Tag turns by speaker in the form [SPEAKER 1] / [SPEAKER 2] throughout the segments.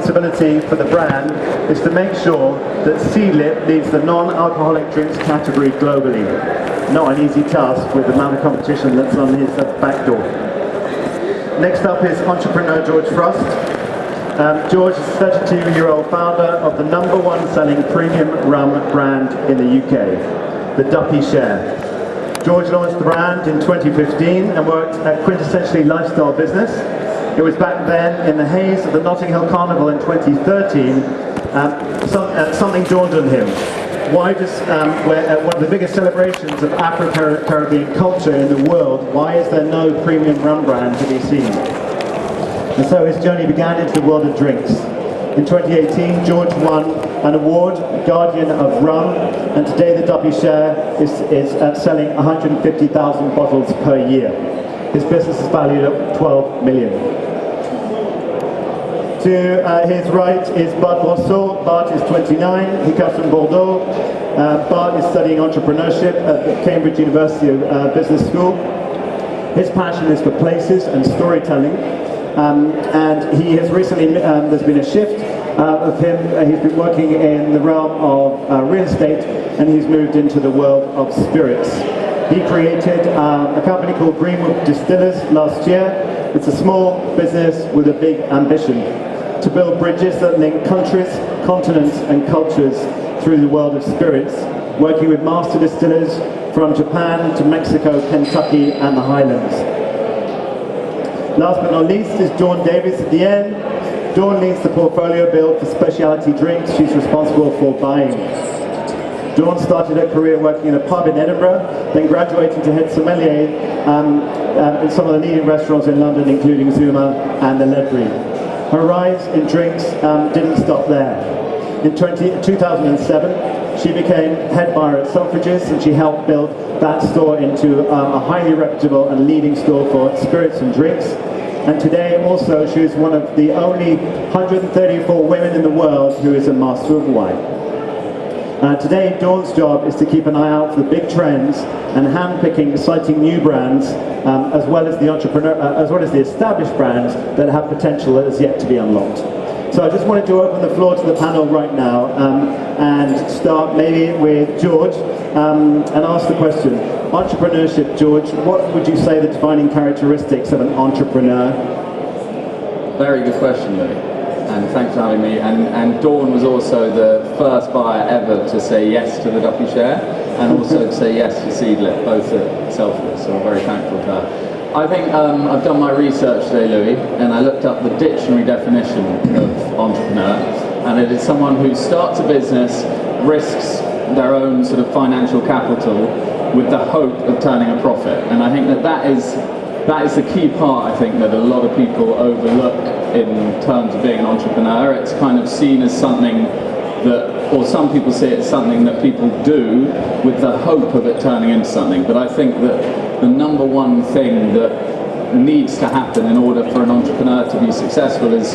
[SPEAKER 1] responsibility for the brand is to make sure that Seedlip leads the non-alcoholic drinks category globally. Not an easy task with the amount of competition that's on his back door. Next up is entrepreneur George Frost. George is a 32-year-old founder of the #1 selling premium rum brand in the UK, the Duppy Share. George launched the brand in 2015 and worked at quintessentially lifestyle business. It was back then in the haze of the Notting Hill Carnival in 2013, something dawned on him. Why does, one of the biggest celebrations of Afro-Caribbean culture in the world, why is there no premium rum brand to be seen? And so his journey began into the world of drinks. In 2018, George won an award, Guardian of Rum, and today the Duppy Share is selling 150,000 bottles per year. His business is valued at 12 million. To his right is Bart Brosseau. Bart is 29, he comes from Bordeaux. Bart is studying entrepreneurship at the Cambridge University Business School. His passion is for places and storytelling. And he has recently, there's been a shift of him. He's been working in the realm of real estate, and he's moved into the world of spirits. He created a company called Greenwood Distillers last year. It's a small business with a big ambition to build bridges that link countries, continents and cultures through the world of spirits, working with master distillers from Japan to Mexico, Kentucky and the Highlands. Last but not least is Dawn Davis at the end. Dawn leads the portfolio build for Speciality Drinks. She's responsible for buying. Dawn started her career working in a pub in Edinburgh, then graduating to head sommelier in some of the leading restaurants in London, including Zuma and the Ledbury. Her rise in drinks didn't stop there. In 2007, she became head buyer at Selfridges, and she helped build that store into a highly reputable and leading store for spirits and drinks. And today also she is one of the only 134 women in the world who is a master of wine. Today, Dawn's job is to keep an eye out for the big trends and handpicking exciting new brands, as well as the established brands that have potential that is yet to be unlocked. So I just wanted to open the floor to the panel right now and start maybe with George and ask the question: entrepreneurship, George. What would you say the defining characteristics of an entrepreneur?
[SPEAKER 2] Very good question, Louis. And thanks for having me. And Dawn was also the first buyer ever to say yes to the Duppy Share, and also to say yes to Seedlip, both at Selfridges, so I'm very thankful for that. I think I've done my research today, Louis, and I looked up the dictionary definition of entrepreneur, and it is someone who starts a business, risks their own sort of financial capital with the hope of turning a profit. And I think that is the key part, I think, that a lot of people overlook in terms of being an entrepreneur. It's kind of seen as something that, or some people see it as something that people do with the hope of it turning into something. But I think that the #1 thing that needs to happen in order for an entrepreneur to be successful is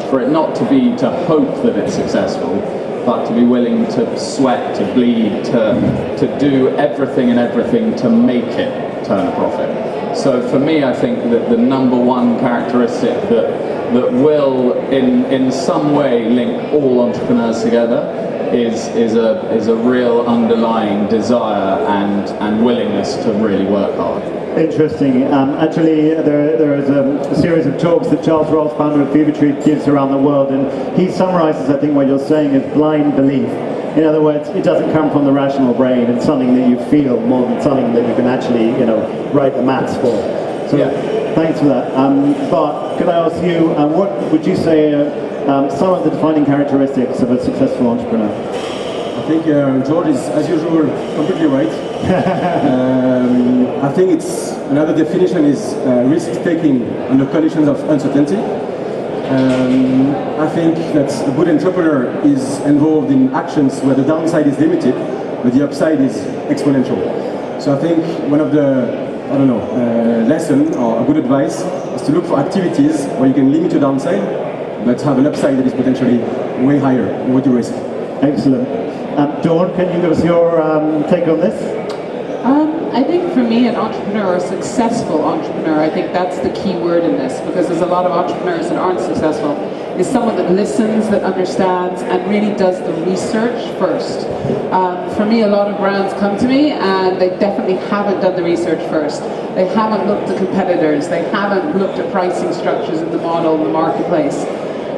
[SPEAKER 2] for it not to be to hope that it's successful, but to be willing to sweat, to bleed, to do everything to make it turn a profit. So for me, I think that the #1 characteristic that will in some way link all entrepreneurs together is a real underlying desire and willingness to really work hard.
[SPEAKER 1] Interesting. Actually, there is a series of talks that Charles Rolls, founder of Fevertree, gives around the world, and he summarizes, I think, what you're saying as blind belief. In other words, it doesn't come from the rational brain. It's something that you feel more than something that you can actually, write the maths for. So, yeah. Thanks for that. Bart, could I ask you, what would you say some of the defining characteristics of a successful entrepreneur?
[SPEAKER 3] I think George is, as usual, completely right. I think it's another definition is risk-taking under conditions of uncertainty. I think that a good entrepreneur is involved in actions where the downside is limited, but the upside is exponential. So I think one of the lesson or a good advice is to look for activities where you can limit your downside, but have an upside that is potentially way higher than what you risk.
[SPEAKER 1] Excellent. Dawn, can you give us your take on this?
[SPEAKER 4] I think for me, an entrepreneur, a successful entrepreneur, I think that's the key word in this, because there's a lot of entrepreneurs that aren't successful. is someone that listens, that understands, and really does the research first. For me, a lot of brands come to me and they definitely haven't done the research first. They haven't looked at competitors, they haven't looked at pricing structures in the model, in the marketplace.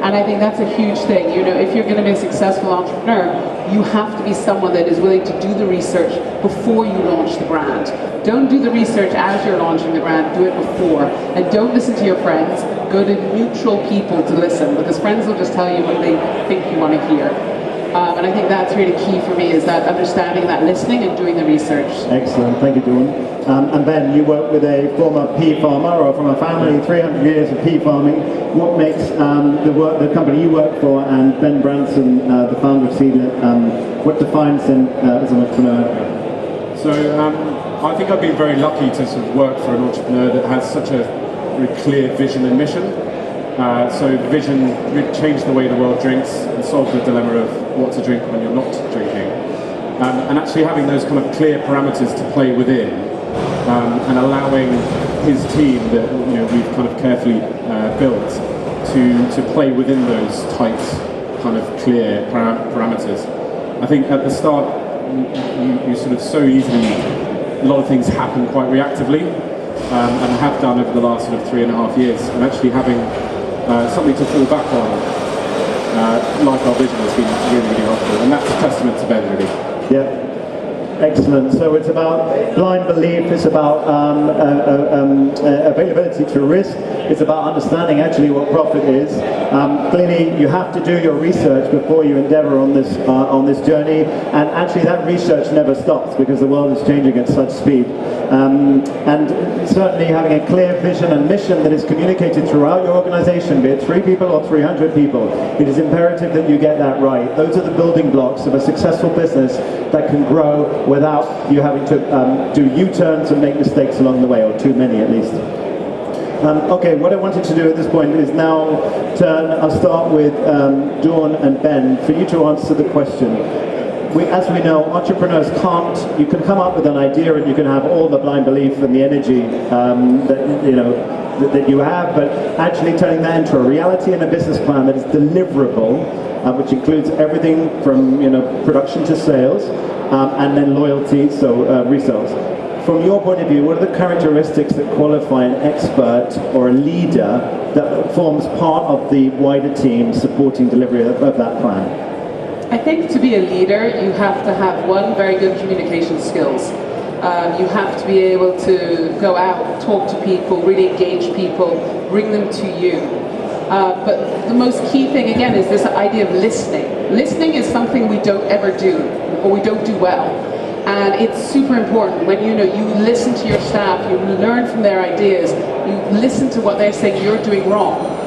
[SPEAKER 4] And I think that's a huge thing. You know, if you're going to be a successful entrepreneur, you have to be someone that is willing to do the research before you launch the brand. Don't do the research as you're launching the brand, do it before. And don't listen to your friends, go to neutral people to listen, because friends will just tell you what they think you want to hear. And I think that's really key for me, is that understanding that listening and doing the research.
[SPEAKER 1] Excellent, thank you, Dawn. And Ben, you work with a former pea farmer, or from a family, 300 years of pea farming. What makes the company you work for and Ben Branson, the founder of Seedlip, what defines him as an entrepreneur?
[SPEAKER 3] So I think I've been very lucky to sort of work for an entrepreneur that has such a very clear vision and mission. So vision really changed the way the world drinks and solved the dilemma of what to drink when you're not drinking. And actually having those kind of clear parameters to play within, and allowing his team that we've kind of carefully built to play within those tight, kind of clear parameters. I think at the start you sort of so easily, a lot of things happen quite reactively, and have done over the last sort of 3.5 years, and actually having something to fall back on, like our vision, has been really, really helpful, and that's a testament to Ben, really.
[SPEAKER 1] Yeah, excellent. So it's about blind belief, it's about availability to risk, it's about understanding actually what profit is. Clearly you have to do your research before you endeavor on this journey, and actually that research never stops because the world is changing at such speed. And certainly having a clear vision and mission that is communicated throughout your organization, be it 3 people or 300 people, it is imperative that you get that right. Those are the building blocks of a successful business that can grow without you having to do U-turns and make mistakes along the way, or too many at least. Okay, what I wanted to do at this point is now I'll start with Dawn and Ben, for you to answer the question. As we know, entrepreneurs you can come up with an idea and you can have all the blind belief and the energy that you have, but actually turning that into a reality and a business plan that is deliverable, which includes everything from production to sales, and then loyalty, so resales. From your point of view, what are the characteristics that qualify an expert or a leader that forms part of the wider team supporting delivery of that plan?
[SPEAKER 4] I think to be a leader, you have to have very good communication skills. You have to be able to go out, talk to people, really engage people, bring them to you. But the most key thing, again, is this idea of listening. Listening is something we don't ever do, or we don't do well. And it's super important when you listen to your staff, you learn from their ideas, you listen to what they're saying you're doing wrong.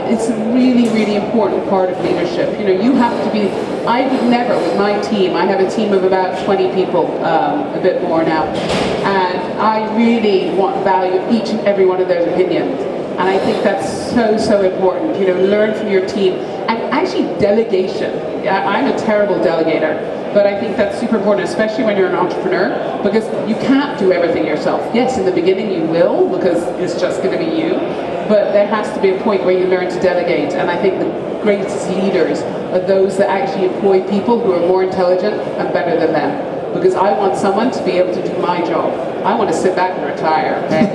[SPEAKER 4] It's a really, really important part of leadership. You have to be, I would never, with my team, I have a team of about 20 people, a bit more now, and I really value each and every one of their opinions. And I think that's so important. Learn from your team. And actually delegation. I'm a terrible delegator, but I think that's super important, especially when you're an entrepreneur, because you can't do everything yourself. Yes, in the beginning you will, because it's just going to be you. But there has to be a point where you learn to delegate, and I think the greatest leaders are those that actually employ people who are more intelligent and better than them. Because I want someone to be able to do my job. I want to sit back and retire, okay?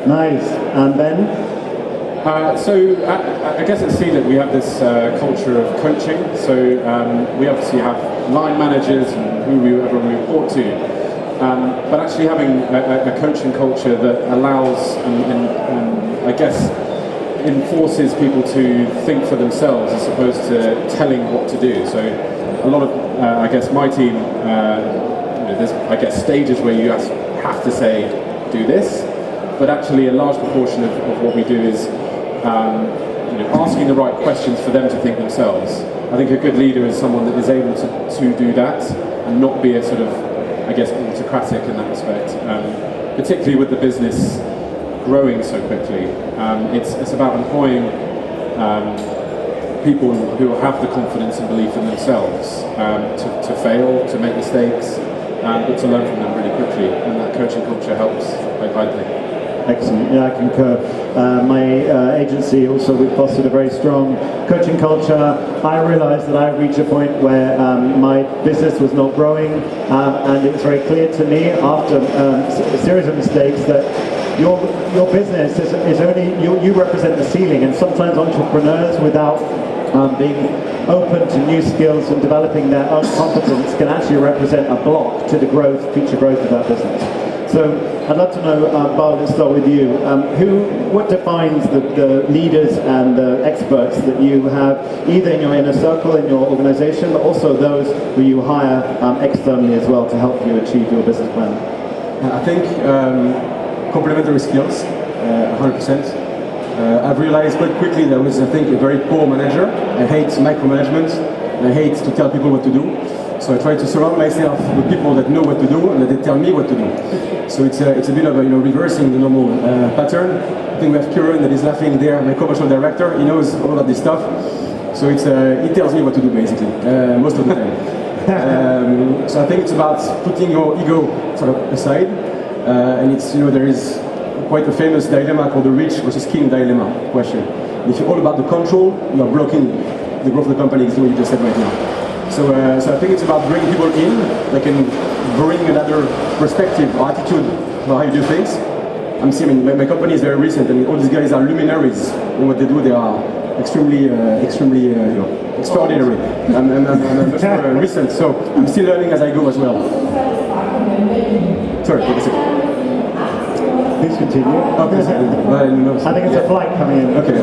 [SPEAKER 1] Nice. And Ben?
[SPEAKER 3] So I guess at Seedlip we have this culture of coaching. So we obviously have line managers and everyone we report to. But actually having a coaching culture that allows and I guess enforces people to think for themselves as opposed to telling what to do. So a lot of, I guess my team, there's I guess stages where you have to say, do this, but actually a large proportion of what we do is asking the right questions for them to think themselves. I think a good leader is someone that is able to do that and not be a sort of, I guess, autocratic in that respect, particularly with the business growing so quickly. It's about employing people who have the confidence and belief in themselves to fail, to make mistakes, but to learn from them really quickly, and that coaching culture helps, I think.
[SPEAKER 1] Excellent. Yeah, I concur. My agency also, we've fostered a very strong coaching culture. I realized that I reached a point where my business was not growing, and it was very clear to me after a series of mistakes that your business is only, you represent the ceiling, and sometimes entrepreneurs, without being open to new skills and developing their own competence, can actually represent a block to the growth, future growth of that business. So I'd love to know, Bart, let's start with you. What defines the leaders and the experts that you have, either in your inner circle, in your organization, but also those who you hire externally as well to help you achieve your business plan?
[SPEAKER 3] I think complementary skills, 100%. I've realized quite quickly that I was, I think, a very poor manager. I hate micromanagement, and I hate to tell people what to do. So I try to surround myself with people that know what to do and that they tell me what to do. So it's a bit of a, reversing the normal pattern. I think we have Kieran that is laughing there, my commercial director. He knows all of this stuff. So he tells me what to do basically, most of the time. So I think it's about putting your ego sort of aside, and it's, there is quite a famous dilemma called the rich versus king dilemma question. If you're all about the control, you are blocking the growth of the company, is what you just said right now. So I think it's about bringing people in that can bring another perspective or attitude about how you do things. I'm seeing, my company is very recent, and all these guys are luminaries in what they do. They are extremely extraordinary. I'm much more recent, so I'm still learning as I go as well. Sorry, take a second.
[SPEAKER 1] Please continue.
[SPEAKER 3] Okay,
[SPEAKER 1] I think it's a flight coming in.
[SPEAKER 3] Okay.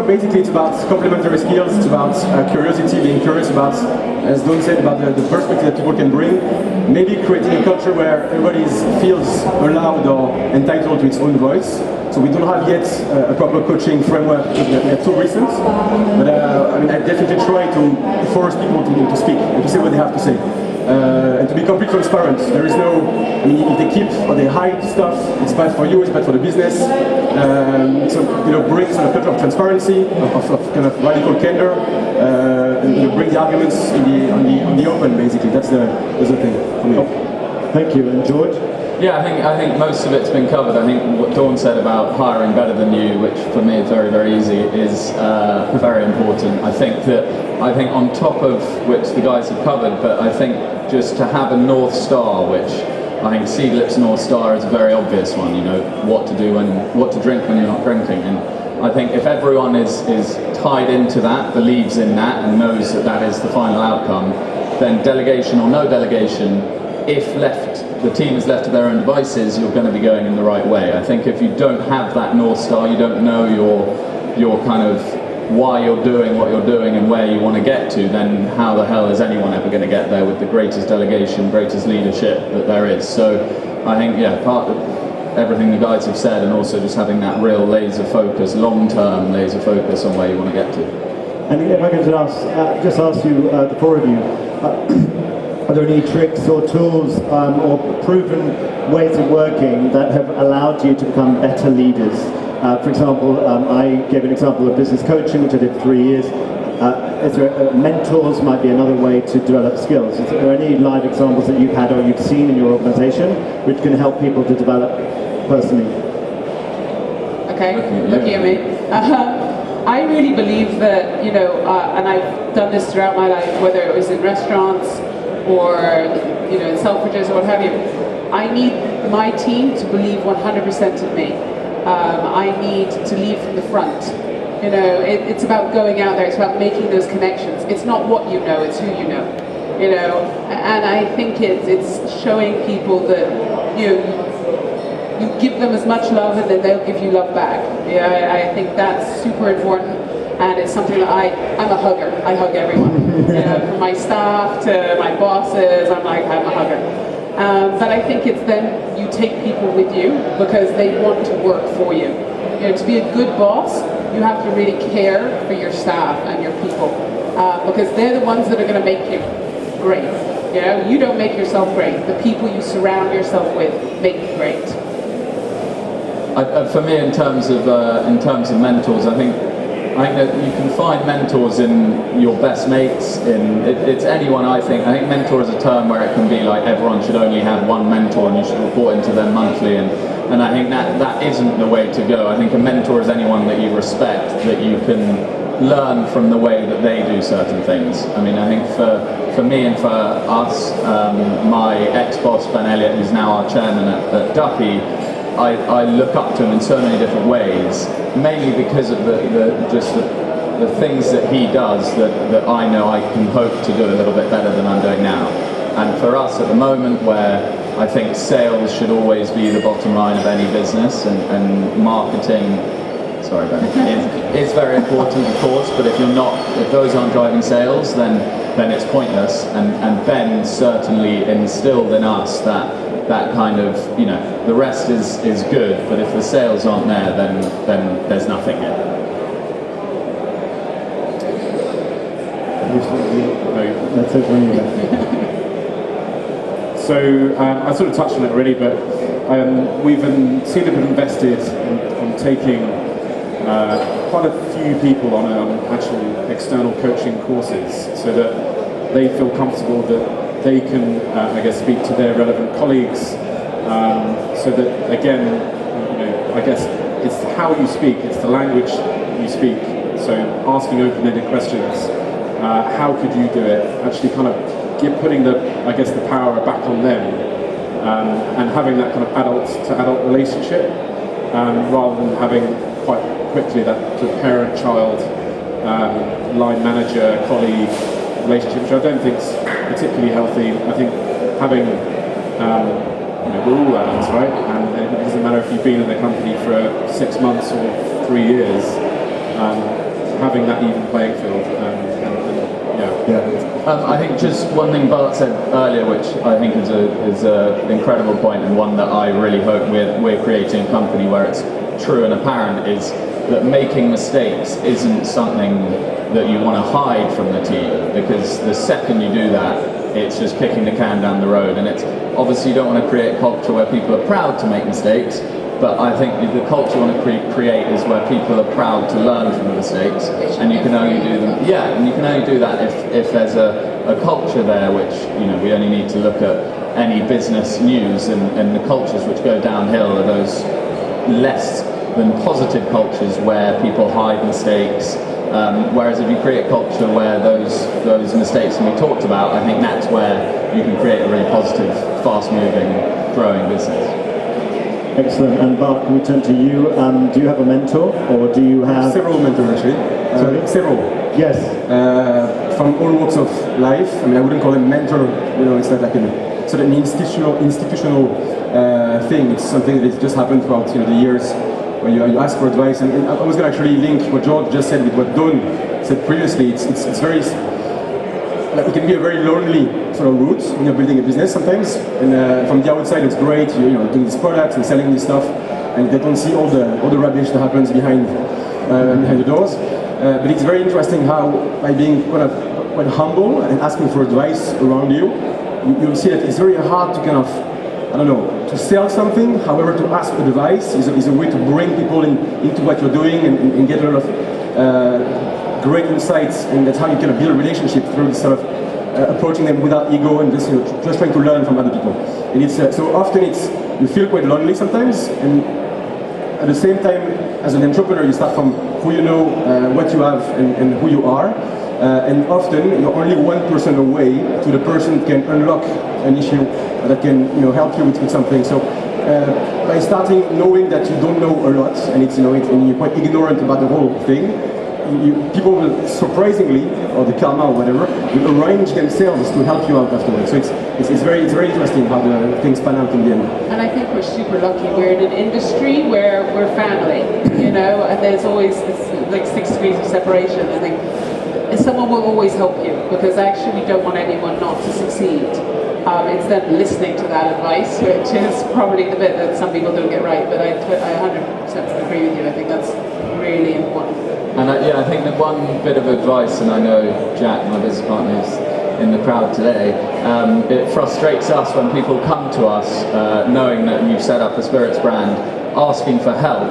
[SPEAKER 3] Basically it's about complementary skills, it's about curiosity, being curious about, as Don said, about the perspective that people can bring, maybe creating a culture where everybody feels allowed or entitled to its own voice. So we don't have yet a proper coaching framework, they're too recent, but I definitely try to force people to speak and to say what they have to say. And to be completely transparent. There is no, if they keep or they hide stuff, it's bad for you, it's bad for the business. Bring sort of culture of transparency, of kind of radical candor, and bring the arguments on the open, basically. That's the thing for me.
[SPEAKER 1] Thank you. And George?
[SPEAKER 2] Yeah, I think most of it's been covered. I think what Dawn said about hiring better than you, which for me is very, very easy, is very important. I think on top of which the guys have covered, but I think just to have a North Star, which I think Seedlip's North Star is a very obvious one, what to do and what to drink when you're not drinking. And I think if everyone is tied into that, believes in that, and knows that that is the final outcome, then delegation or no delegation, if the team is left to their own devices, you're going to be going in the right way. I think if you don't have that North Star, you don't know your kind of why you're doing what you're doing and where you want to get to, then how the hell is anyone ever going to get there with the greatest delegation, greatest leadership that there is? So I think, part of everything the guys have said, and also just having that real laser focus, long-term laser focus on where you want to get to.
[SPEAKER 1] And if I could just ask you, the four of you, are there any tricks or tools or proven ways of working that have allowed you to become better leaders? For example, I gave an example of business coaching, which I did for 3 years. Mentors might be another way to develop skills. Is there any live examples that you've had or you've seen in your organization which can help people to develop personally?
[SPEAKER 4] Okay, looking at me. I really believe that, and I've done this throughout my life, whether it was in restaurants or, in Selfridges or what have you, I need my team to believe 100% in me. I need to lead from the front. It's about going out there, it's about making those connections. It's not what you know, it's who you know. And I think it's showing people that, you give them as much love and then they'll give you love back. I think that's super important. And it's something that I'm a hugger. I hug everyone. From my staff to my bosses, I'm a hugger. But I think it's then you take people with you because they want to work for you. To be a good boss, you have to really care for your staff and your people because they're the ones that are going to make you great. You don't make yourself great. The people you surround yourself with make you great. For me, in terms of mentors, I
[SPEAKER 2] I think that you can find mentors in your best mates, it's anyone, I think. I think mentor is a term where it can be like everyone should only have one mentor and you should report into them monthly, and I think that isn't the way to go. I think a mentor is anyone that you respect, that you can learn from the way that they do certain things. I mean, I think for me and for us, my ex-boss, Ben Elliott, who's now our chairman at Duppy, I look up to him in so many different ways, mainly because of the things that he does that I know I can hope to do a little bit better than I'm doing now. And for us at the moment, where I think sales should always be the bottom line of any business, and marketing, sorry Ben, is very important of course, but if those aren't driving sales, then it's pointless, and Ben certainly instilled in us that kind of, the rest is good, but if the sales aren't there, then there's nothing here.
[SPEAKER 1] That's it when you
[SPEAKER 5] So I sort of touched on it already, but we've Seedlip have invested on taking quite a few people on actual external coaching courses, so that they feel comfortable that they can, speak to their relevant colleagues, so that again, I guess it's how you speak, it's the language you speak. So asking open-ended questions, how could you do it? Actually, kind of putting the power back on them, and having that kind of adult-to-adult relationship, rather than having quite quickly that sort of parent-child, line manager, colleague relationship, which I don't think is particularly healthy. I think having, we're all adults, right? And it doesn't matter if you've been in the company for 6 months or 3 years, having that even playing field.
[SPEAKER 2] I think just one thing Bart said earlier, which I think is an incredible point, and one that I really hope we're creating a company where it's true and apparent, is that making mistakes isn't something that you want to hide from the team, because the second you do that, it's just kicking the can down the road. And it's obviously, you don't want to create a culture where people are proud to make mistakes, but I think the culture you want to create is where people are proud to learn from the mistakes, and you can only do them. Yeah, and you can only do that if there's a culture there, which we only need to look at any business news, and the cultures which go downhill are those less than positive cultures where people hide mistakes. Whereas if you create a culture where those mistakes can be talked about, I think that's where you can create a really positive, fast-moving, growing business.
[SPEAKER 1] Excellent. And Bart, can we turn to you? Do you have a mentor, or do you have...
[SPEAKER 3] Several mentors actually.
[SPEAKER 1] Sorry?
[SPEAKER 3] Several.
[SPEAKER 1] Yes.
[SPEAKER 3] From all walks of life. I mean, I wouldn't call them mentor, it's not like an institutional thing. It's something that has just happened throughout the years, where you ask for advice. And I was going to actually link what George just said with what Dawn said previously. It's very... it can be a very lonely sort of route when you're building a business sometimes, and from the outside it's great, you're doing these products and selling this stuff, and they don't see all the rubbish that happens behind the doors. But it's very interesting how, by being quite humble and asking for advice around you, you'll see that it's very hard to to sell something. However, to ask advice is a way to bring people into what you're doing and get a lot of great insights, and that's how you can build a relationship through this sort of approaching them without ego and just trying to learn from other people. And it's so often you feel quite lonely sometimes, and at the same time, as an entrepreneur, you start from who you know, what you have, and who you are. And often you're only one person away to the person that can unlock an issue that can help you with something. So by starting knowing that you don't know a lot, and and you're quite ignorant about the whole thing, people will surprisingly, or the karma or whatever, will arrange themselves to help you out afterwards. So it's very interesting how the things pan out in the end.
[SPEAKER 4] And I think we're super lucky. We're in an industry where we're family, and there's always this 6 degrees of separation. I think someone will always help you, because actually we don't want anyone not to succeed. It's then listening to that advice, which is probably the bit that some people don't get right, but I 100% agree with you. I think that's really important.
[SPEAKER 2] And I think that one bit of advice, and I know Jack, my business partner, is in the crowd today, it frustrates us when people come to us knowing that you've set up a spirits brand, asking for help,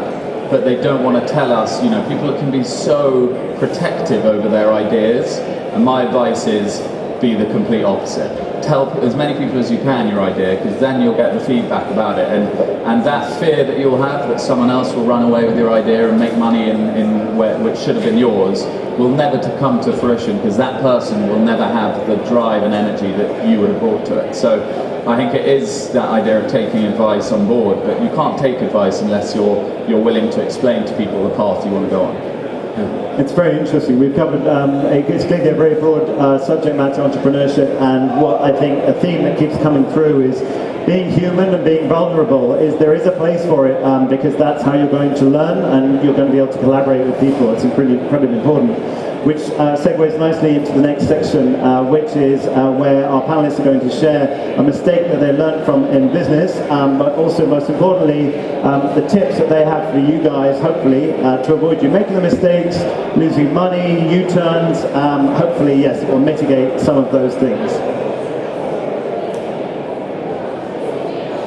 [SPEAKER 2] but they don't want to tell us. People can be so protective over their ideas, and my advice is be the complete opposite. Tell as many people as you can your idea, because then you'll get the feedback about it, and that fear that you'll have that someone else will run away with your idea and make money which should have been yours will never come to fruition, because that person will never have the drive and energy that you would have brought to it. So I think it is that idea of taking advice on board, but you can't take advice unless you're willing to explain to people the path you want to go on.
[SPEAKER 1] It's very interesting. We've covered it's clearly a very broad subject matter, entrepreneurship, and what I think a theme that keeps coming through is being human and being vulnerable. There is a place for it, because that's how you're going to learn, and you're going to be able to collaborate with people. It's incredibly important. Which segues nicely into the next section, which is where our panelists are going to share a mistake that they learned from in business, but also most importantly, the tips that they have for you guys, hopefully, to avoid you making the mistakes, losing money, U-turns, hopefully, yes, it will mitigate some of those things.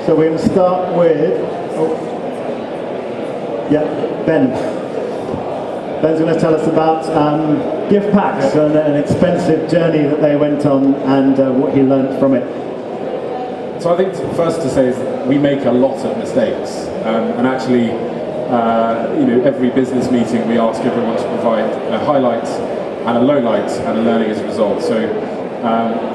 [SPEAKER 1] So we're going to start with, Ben. Ben's going to tell us about gift packs and an expensive journey that they went on, and what he learned from it.
[SPEAKER 5] So I think first to say is that we make a lot of mistakes, and actually, every business meeting we ask everyone to provide a highlight and a low light and a learning as a result. So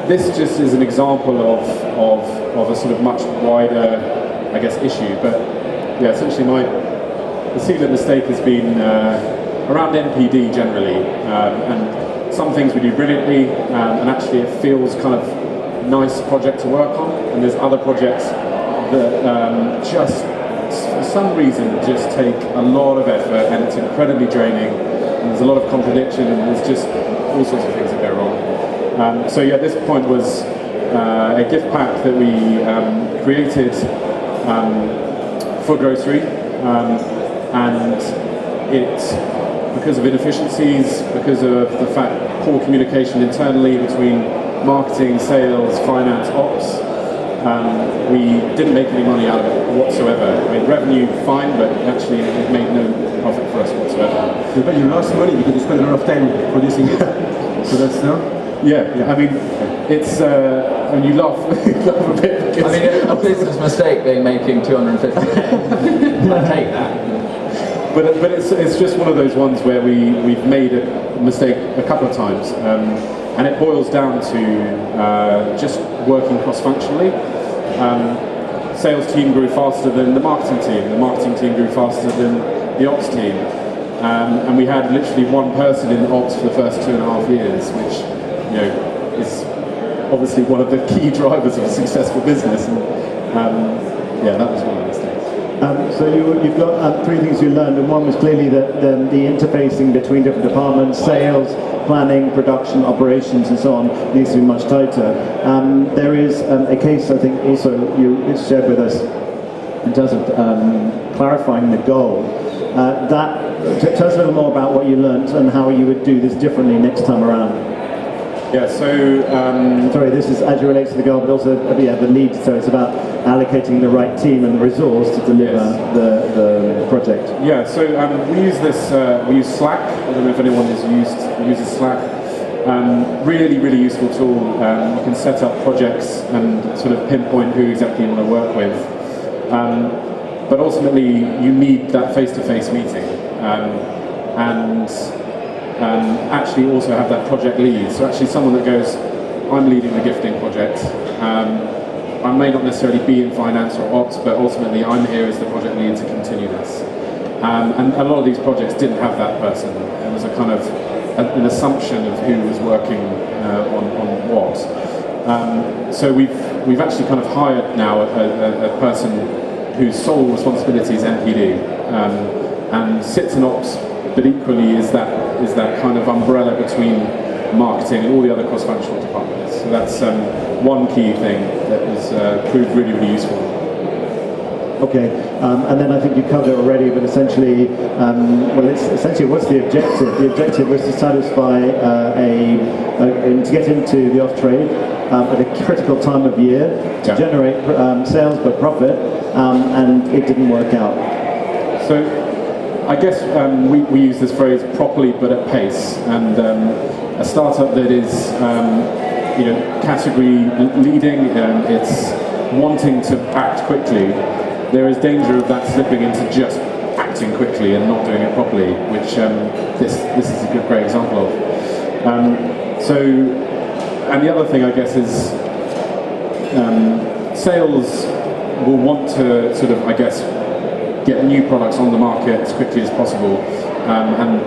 [SPEAKER 5] this just is an example of a sort of much wider, I guess, issue. But yeah, essentially the Seedlip mistake has been around NPD generally, and some things we do brilliantly, and actually it feels kind of nice project to work on, and there's other projects that just for some reason just take a lot of effort, and it's incredibly draining, and there's a lot of contradiction, and there's just all sorts of things that go wrong. So yeah, this point was a gift pack that we created for grocery, and it, because of inefficiencies, because of the fact poor communication internally between marketing, sales, finance, ops, we didn't make any money out of it whatsoever. I mean, revenue fine, but actually it made no profit for us whatsoever.
[SPEAKER 3] But you lost money because you spent a lot of time producing it. So that's no?
[SPEAKER 5] Yeah. I mean, it's and you laugh, you laugh a bit. Because
[SPEAKER 2] I mean, a business mistake being making 250k. I take that.
[SPEAKER 5] But it's just one of those ones where we've made a mistake a couple of times, and it boils down to just working cross-functionally. Sales team grew faster than the marketing team grew faster than the ops team, and we had literally one person in ops for the first 2.5 years, which is obviously one of the key drivers of a successful business. And yeah, that was one of the mistakes.
[SPEAKER 1] So you've got 3 things you learned, and one was clearly that the interfacing between different departments, sales, planning, production, operations, and so on, needs to be much tighter. There is a case, I think, also you shared with us in terms of clarifying the goal. Tell us a little more about what you learned and how you would do this differently next time around.
[SPEAKER 5] Yeah, so...
[SPEAKER 1] sorry, this is as it relates to the goal, but also the lead, so it's about allocating the right team and the resource to deliver the project.
[SPEAKER 5] Yeah, so we use this, we use Slack. I don't know if anyone uses Slack. Really, really useful tool. You can set up projects and sort of pinpoint who exactly you want to work with. But ultimately, you need that face-to-face meeting. And actually also have that project lead. So actually someone that goes, I'm leading the gifting project. I may not necessarily be in finance or ops, but ultimately I'm here as the project lead to continue this. And a lot of these projects didn't have that person. It was a kind of an assumption of who was working on what. So we've actually kind of hired now a person whose sole responsibility is NPD, and sits in ops, but equally is that kind of umbrella between marketing and all the other cross-functional departments. So that's one key thing that has proved really, really useful.
[SPEAKER 1] Okay, and then I think you covered it already, but essentially, it's essentially what's the objective? The objective was to satisfy to get into the off-trade at a critical time of year to generate sales but profit, and it didn't work out.
[SPEAKER 5] So I guess we use this phrase properly but at pace, and a startup that is category leading, it's wanting to act quickly. There is danger of that slipping into just acting quickly and not doing it properly, which this is a great example of. And the other thing I guess is sales will want to sort of, I guess, get new products on the market as quickly as possible, and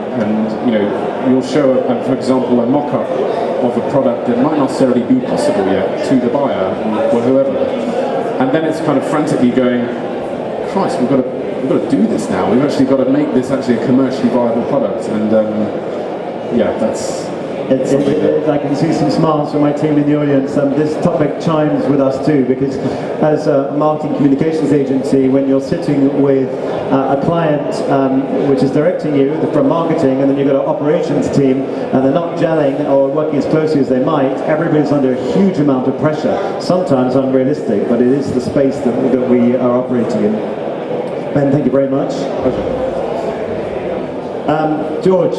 [SPEAKER 5] you'll show, for example, a mock-up of a product that might not necessarily be possible yet to the buyer or whoever, and then it's kind of frantically going, Christ, we've got to do this now. We've actually got to make this actually a commercially viable product, and that's.
[SPEAKER 1] I can see some smiles from my team in the audience. This topic chimes with us too, because as a marketing communications agency, when you're sitting with a client which is directing you from marketing, and then you've got an operations team, and they're not gelling or working as closely as they might, everybody's under a huge amount of pressure, sometimes unrealistic, but it is the space that we are operating in. Ben, thank you very much. George,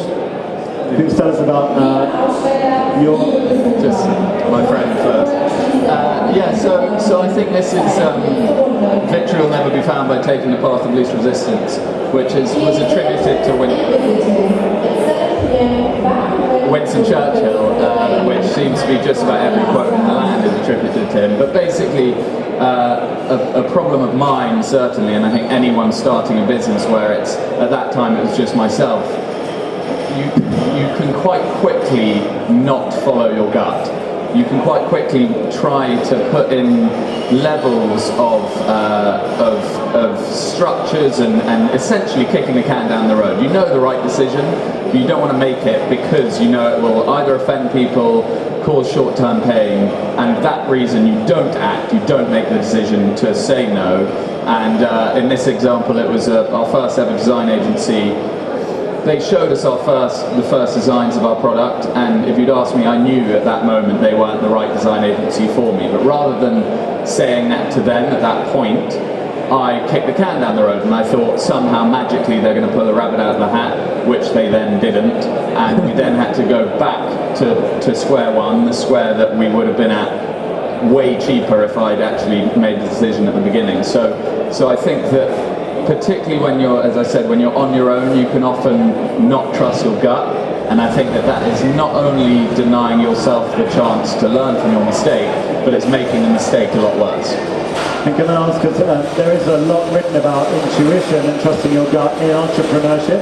[SPEAKER 1] please tell us about your...
[SPEAKER 2] Just my friend first. So I think this is victory will never be found by taking the path of least resistance, which was attributed to Winston Churchill, which seems to be just about every quote in the land is attributed to him. But basically, a problem of mine, certainly, and I think anyone starting a business where it's, at that time it was just myself, you can quite quickly not follow your gut. You can quite quickly try to put in levels of structures and essentially kicking the can down the road. You know the right decision, but you don't want to make it because you know it will either offend people, cause short-term pain, and that reason you don't act, you don't make the decision to say no. And in this example, it was our first ever design agency. They showed us the first designs of our product, and if you'd asked me, I knew at that moment they weren't the right design agency for me. But rather than saying that to them at that point, I kicked the can down the road, and I thought somehow magically they're going to pull a rabbit out of the hat, which they then didn't, and we then had to go back to square one, the square that we would have been at way cheaper if I'd actually made the decision at the beginning. So I think that particularly when you're, as I said, when you're on your own, you can often not trust your gut, and I think that is not only denying yourself the chance to learn from your mistake, but it's making the mistake a lot worse.
[SPEAKER 1] And can I ask, because there is a lot written about intuition and trusting your gut in entrepreneurship.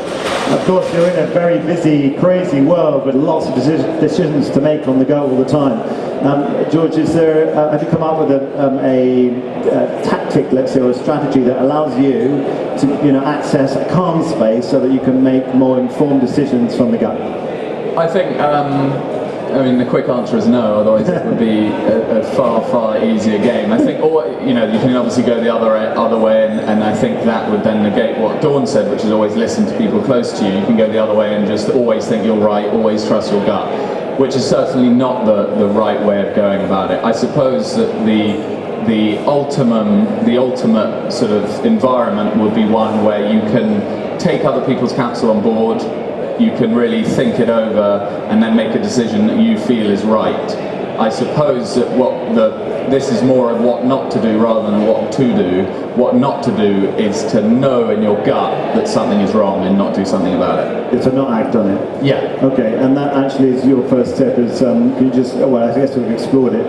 [SPEAKER 1] Of course, you're in a very busy, crazy world with lots of decisions to make on the go all the time. George, have you come up with a tactic, let's say, or a strategy that allows you to access a calm space so that you can make more informed decisions from the gut?
[SPEAKER 2] I think, the quick answer is no, otherwise it would be a far, far easier game. I think, you can obviously go the other way, and I think that would then negate what Dawn said, which is always listen to people close to you. You can go the other way and just always think you're right, always trust your gut, which is certainly not the right way of going about it. I suppose that the ultimate sort of environment would be one where you can take other people's counsel on board, you can really think it over and then make a decision that you feel is right. I suppose that this is more of what not to do rather than what to do. What not to do is to know in your gut that something is wrong and not do something about it.
[SPEAKER 1] It's to not act on it.
[SPEAKER 2] Yeah.
[SPEAKER 1] Okay, and that actually is your first step. Is I guess we've explored it.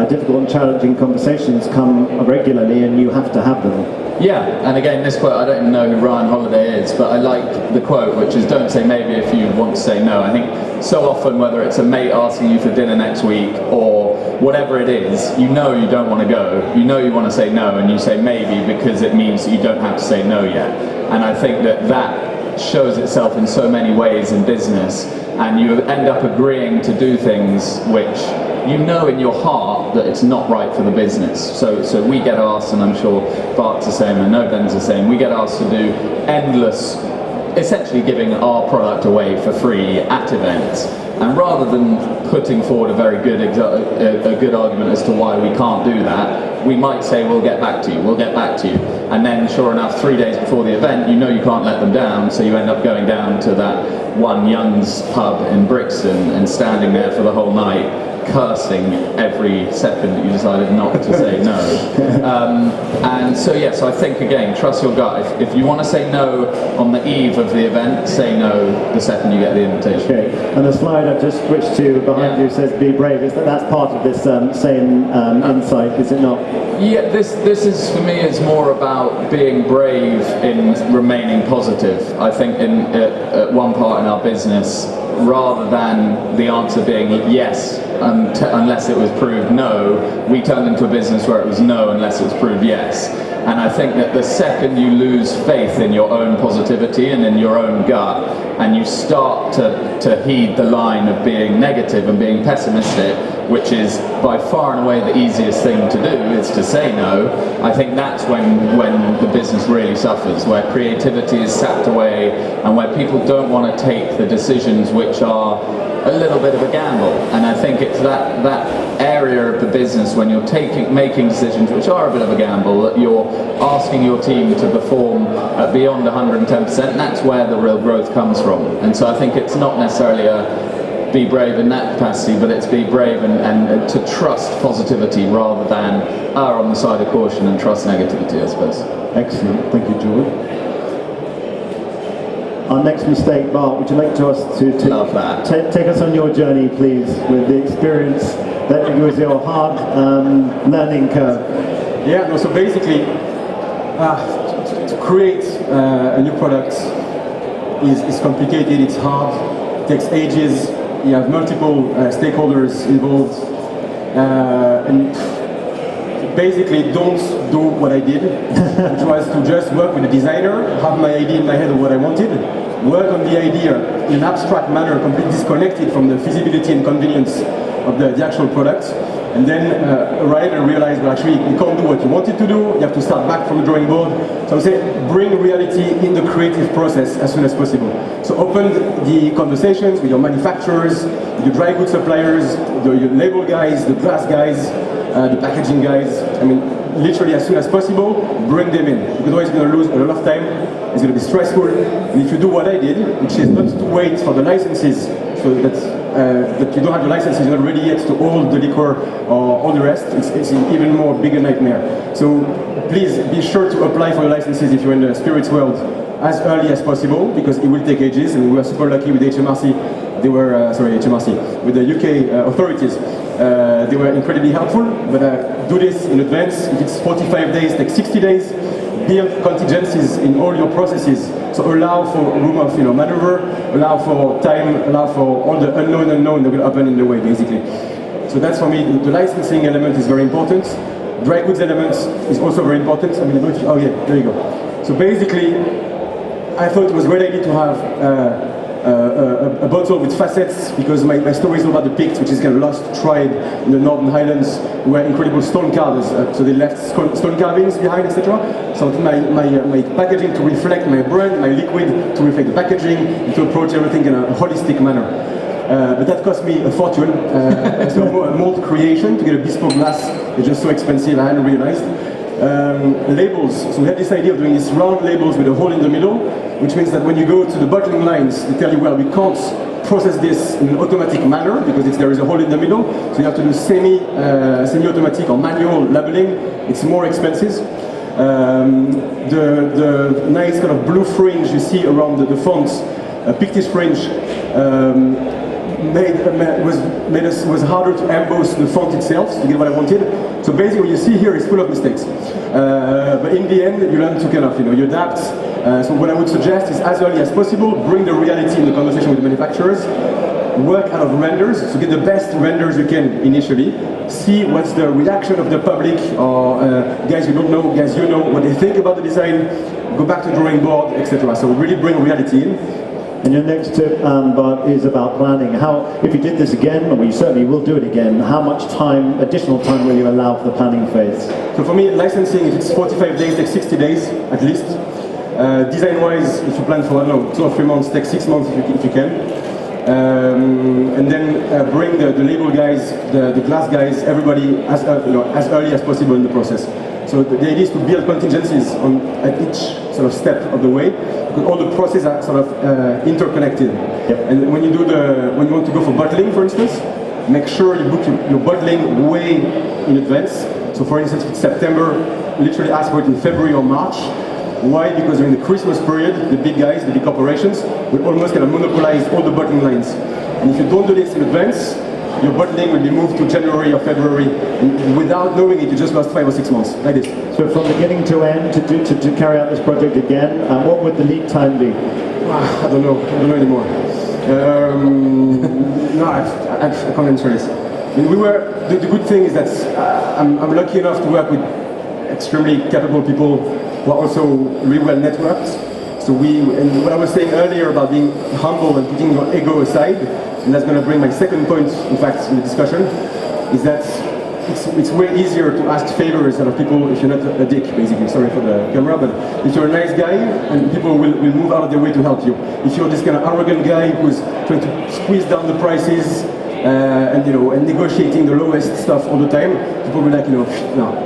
[SPEAKER 1] Difficult and challenging conversations come regularly, and you have to have them.
[SPEAKER 2] Yeah, and again, this quote, I don't even know who Ryan Holiday is, but I like the quote, which is don't say maybe if you want to say no. I think so often, whether it's a mate asking you for dinner next week or whatever it is, you know you don't want to go, you know you want to say no, and you say maybe because it means that you don't have to say no yet. And I think that shows itself in so many ways in business, and you end up agreeing to do things which you know in your heart that it's not right for the business. So we get asked, and I'm sure Bart's the same, and I know Ben's the same, we get asked to do endless, essentially giving our product away for free at events. And rather than putting forward a very good argument as to why we can't do that, we might say, we'll get back to you, we'll get back to you. And then, sure enough, 3 days before the event, you know you can't let them down, so you end up going down to that one Young's pub in Brixton and standing there for the whole night, cursing every second that you decided not to say no. And so yes, I think again, trust your gut. If you want to say no on the eve of the event, say no the second you get the invitation.
[SPEAKER 1] Okay, and the slide I've just switched to behind you says be brave. Is that's part of this same insight, is it not?
[SPEAKER 2] Yeah, this is for me is more about being brave in remaining positive. I think at one part in our business, rather than the answer being yes unless it was proved no, we turned into a business where it was no unless it was proved yes. And I think that the second you lose faith in your own positivity and in your own gut, and you start to heed the line of being negative and being pessimistic, which is by far and away the easiest thing to do, is to say no, I think that's when the business really suffers, where creativity is sapped away and where people don't want to take the decisions which are a little bit of a gamble. And I think it's that area of the business when you're making decisions which are a bit of a gamble, that you're asking your team to perform beyond 110%, and that's where the real growth comes from. And so I think it's not necessarily a be brave in that capacity, but it's be brave and to trust positivity rather than err on the side of caution and trust negativity, I suppose.
[SPEAKER 1] Excellent, thank you, George. Our next mistake, Bart, would you like to take us on your journey, please, with the experience that it was your hard learning curve?
[SPEAKER 3] Yeah, no, so basically, to create a new product is complicated, it's hard, it takes ages, you have multiple stakeholders involved, and basically don't do what I did, which was to just work with a designer, have my idea in my head of what I wanted, work on the idea in an abstract manner, completely disconnected from the feasibility and convenience of the actual product, and then arrive and realize, well, actually you can't do what you wanted to do, you have to start back from the drawing board. So I would say bring reality in the creative process as soon as possible. So open the conversations with your manufacturers, your dry goods suppliers, your label guys, the glass guys, the packaging guys. I mean, literally as soon as possible, bring them in. Because otherwise you're going to lose a lot of time, it's going to be stressful. And if you do what I did, which is not to wait for the licenses, so that you don't have the licenses, you're not ready yet to hold the liquor or all the rest, it's an even more bigger nightmare. So please be sure to apply for the licenses if you're in the spirits world as early as possible, because it will take ages, and we were super lucky with HMRC. They were, HMRC, with the UK authorities. They were incredibly helpful, but do this in advance. If it's 45 days, take 60 days. Build contingencies in all your processes. So allow for room of maneuver, allow for time, allow for all the unknown that will happen in the way, basically. So that's for me, the licensing element is very important. Dry goods element is also very important. I mean, I don't know if you, oh yeah, there you go. So basically, I thought it was a great idea to have a bottle with facets, because my story is all about the Picts, which is kind of lost tribe in the Northern Highlands, who were incredible stone carvers, so they left stone carvings behind, etc. So my packaging to reflect my brand, my liquid to reflect the packaging, and to approach everything in a holistic manner. But that cost me a fortune. So mold creation to get a bespoke glass is just so expensive, I hadn't realized. Labels, so we had this idea of doing these round labels with a hole in the middle, which means that when you go to the bottling lines, they tell you, well, we can't process this in an automatic manner because there is a hole in the middle, so you have to do semi-automatic or manual labeling. It's more expensive. The nice kind of blue fringe you see around the fonts, Pictish fringe, was harder to emboss the font itself to get what I wanted. So basically what you see here is full of mistakes. But in the end, you learn to kind of, you adapt. So what I would suggest is as early as possible, bring the reality in the conversation with the manufacturers, work out of renders, so get the best renders you can initially, see what's the reaction of the public, or guys you don't know, guys you know, what they think about the design, go back to the drawing board, etc. So really bring reality in.
[SPEAKER 1] And your next tip, Bart, is about planning. How, if you did this again, and we certainly will do it again, how much time, additional time, will you allow for the planning phase?
[SPEAKER 3] So for me, licensing, if it's 45 days, takes 60 days at least. Design-wise, if you plan for, I don't know, 2 or 3 months, take 6 months if you can. and then bring the label guys, the glass guys, everybody as early as possible in the process. So the idea is to build contingencies at each sort of step of the way, because all the processes are sort of interconnected.
[SPEAKER 1] Yep.
[SPEAKER 3] And when you want to go for bottling, for instance, make sure you book your bottling way in advance. So for instance, if it's September, literally ask for it in February or March. Why? Because during the Christmas period, the big guys, the big corporations, will almost kind of monopolize all the bottling lines. And if you don't do this in advance, your bottling will be moved to January or February, and without knowing it, you just lost 5 or 6 months, like this.
[SPEAKER 1] So from beginning to end, to carry out this project again, what would the lead time be?
[SPEAKER 3] I don't know anymore. No, I can't answer this. I mean, the good thing is that I'm lucky enough to work with extremely capable people who are also really well networked. So and what I was saying earlier about being humble and putting your ego aside, and that's going to bring my second point, in fact, in the discussion, is that it's way easier to ask favors out of people if you're not a dick, basically. Sorry for the camera, but if you're a nice guy, and people will move out of their way to help you. If you're this kind of arrogant guy who's trying to squeeze down the prices, and negotiating the lowest stuff all the time, people will be like, no,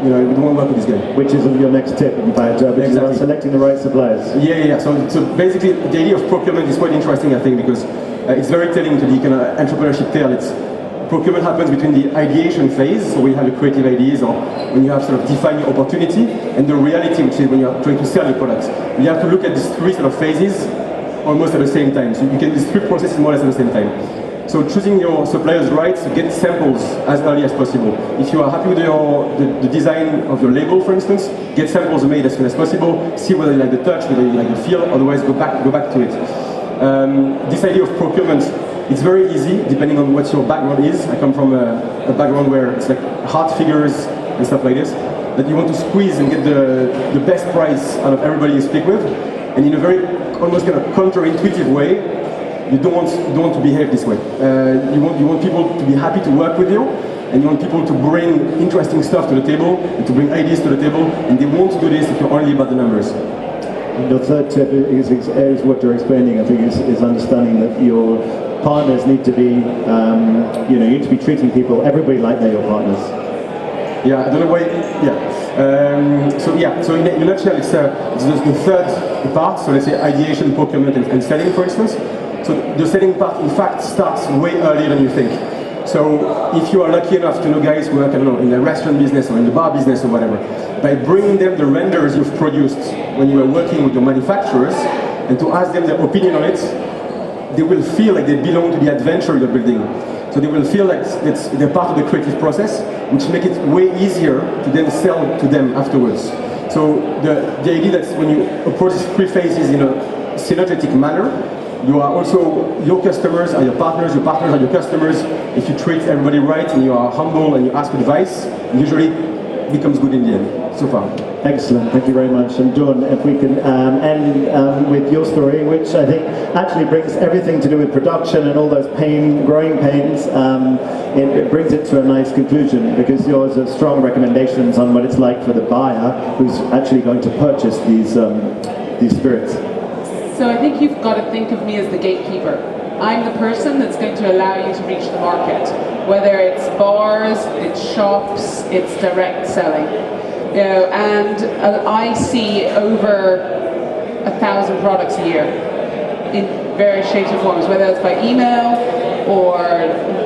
[SPEAKER 3] we don't want to work with this guy.
[SPEAKER 1] Which is your next tip, in fact, which is about selecting the right suppliers.
[SPEAKER 3] Yeah. So basically, the idea of procurement is quite interesting, I think, because it's very telling to the kind of entrepreneurship tale. Procurement happens between the ideation phase, so when you have the creative ideas, or when you have sort of defined your opportunity, and the reality, which is when you're trying to sell your products. You have to look at these three sort of phases almost at the same time. So you can these three processes more or less at the same time. So choosing your suppliers right, so get samples as early as possible. If you are happy with the design of your label, for instance, get samples made as soon as possible. See whether you like the touch, whether you like the feel. Otherwise, go back to it. This idea of procurement, it's very easy depending on what your background is. I come from a background where it's like hard figures and stuff like this, that you want to squeeze and get the best price out of everybody you speak with, and in a very almost kind of counterintuitive way. You don't want to behave this way. You want people to be happy to work with you, and you want people to bring interesting stuff to the table, and to bring ideas to the table, and they won't do this if you're only about the numbers.
[SPEAKER 1] And the third tip is what you're explaining, I think, is understanding that your partners need to be, you need to be treating everybody like they're your partners.
[SPEAKER 3] Yeah, I don't know why, yeah. So in a nutshell, it's the third part, so let's say ideation, procurement, and selling, for instance. So the selling part, in fact, starts way earlier than you think. So if you are lucky enough to know guys who work, I don't know, in the restaurant business or in the bar business or whatever, by bringing them the renders you've produced when you were working with your manufacturers, and to ask them their opinion on it, they will feel like they belong to the adventure you're building. So they will feel like they're part of the creative process, which makes it way easier to then sell to them afterwards. So the idea that when you approach these three phases in a synergetic manner, you are also, your customers are your partners are your customers. If you treat everybody right and you are humble and you ask advice, it usually becomes good in the end, so far.
[SPEAKER 1] Excellent, thank you very much. And Dawn, if we can end with your story, which I think actually brings everything to do with production and all those growing pains, it brings it to a nice conclusion, because yours are strong recommendations on what it's like for the buyer who's actually going to purchase these spirits.
[SPEAKER 4] So I think you've got to think of me as the gatekeeper. I'm the person that's going to allow you to reach the market, whether it's bars, it's shops, it's direct selling. And I see over 1,000 products a year in various shapes and forms, whether it's by email or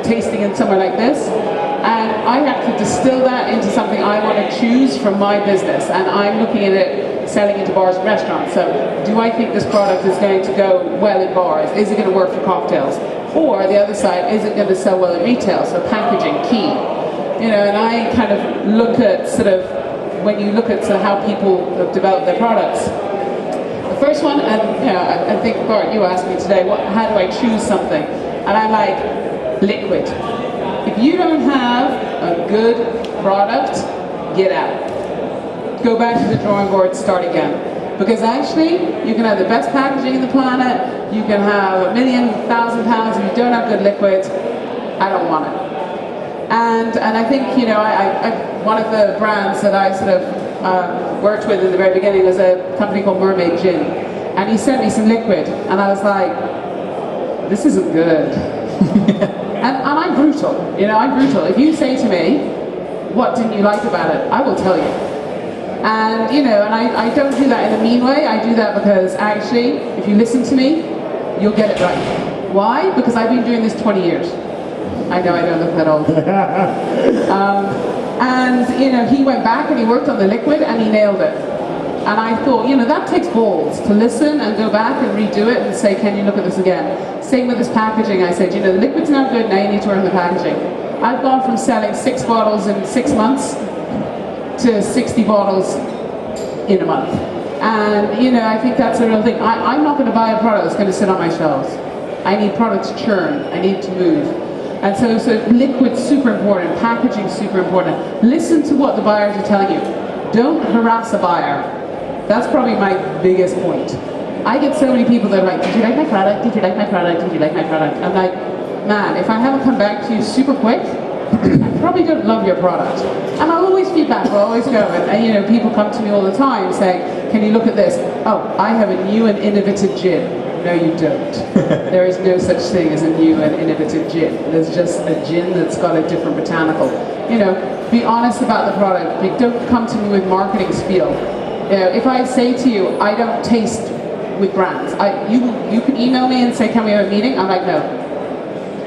[SPEAKER 4] tasting in somewhere like this. And I have to distill that into something I want to choose from my business, and I'm looking at it selling into bars and restaurants. So do I think this product is going to go well in bars? Is it going to work for cocktails? Or the other side, is it going to sell well in retail? So packaging, key. And I kind of look at when you look at how people have developed their products. The first one, and I think, Bart, you asked me today, how do I choose something? And I'm like, liquid. If you don't have a good product, get out. Go back to the drawing board, start again. Because actually, you can have the best packaging on the planet, you can have £1,000,000, if you don't have good liquids, I don't want it. And I think, one of the brands that I worked with in the very beginning was a company called Mermaid Gin. And he sent me some liquid, and I was like, this isn't good. And I'm brutal, I'm brutal. If you say to me, what didn't you like about it? I will tell you. And, and I don't do that in a mean way. I do that because actually, if you listen to me, you'll get it right. Why? Because I've been doing this 20 years. I know I don't look that old. And, he went back and he worked on the liquid and he nailed it. And I thought, that takes balls to listen and go back and redo it and say, can you look at this again? Same with this packaging. I said, the liquid's not good, now you need to work on the packaging. I've gone from selling 6 bottles in 6 months to 60 bottles in a month. And, I think that's a real thing. I'm not going to buy a product that's going to sit on my shelves. I need products to churn. I need to move. And so liquid's super important, packaging's super important. Listen to what the buyers are telling you. Don't harass a buyer. That's probably my biggest point. I get so many people that are like, did you like my product? Did you like my product? Did you like my product? I'm like, man, if I haven't come back to you super quick, I probably don't love your product. And I'll always feedback, I'll always go. And people come to me all the time saying, can you look at this? Oh, I have a new and innovative gin. No, you don't. There is no such thing as a new and innovative gin. There's just a gin that's got a different botanical. Be honest about the product. Don't come to me with marketing spiel. If I say to you, I don't taste with brands, you can email me and say, can we have a meeting? I'm like, no.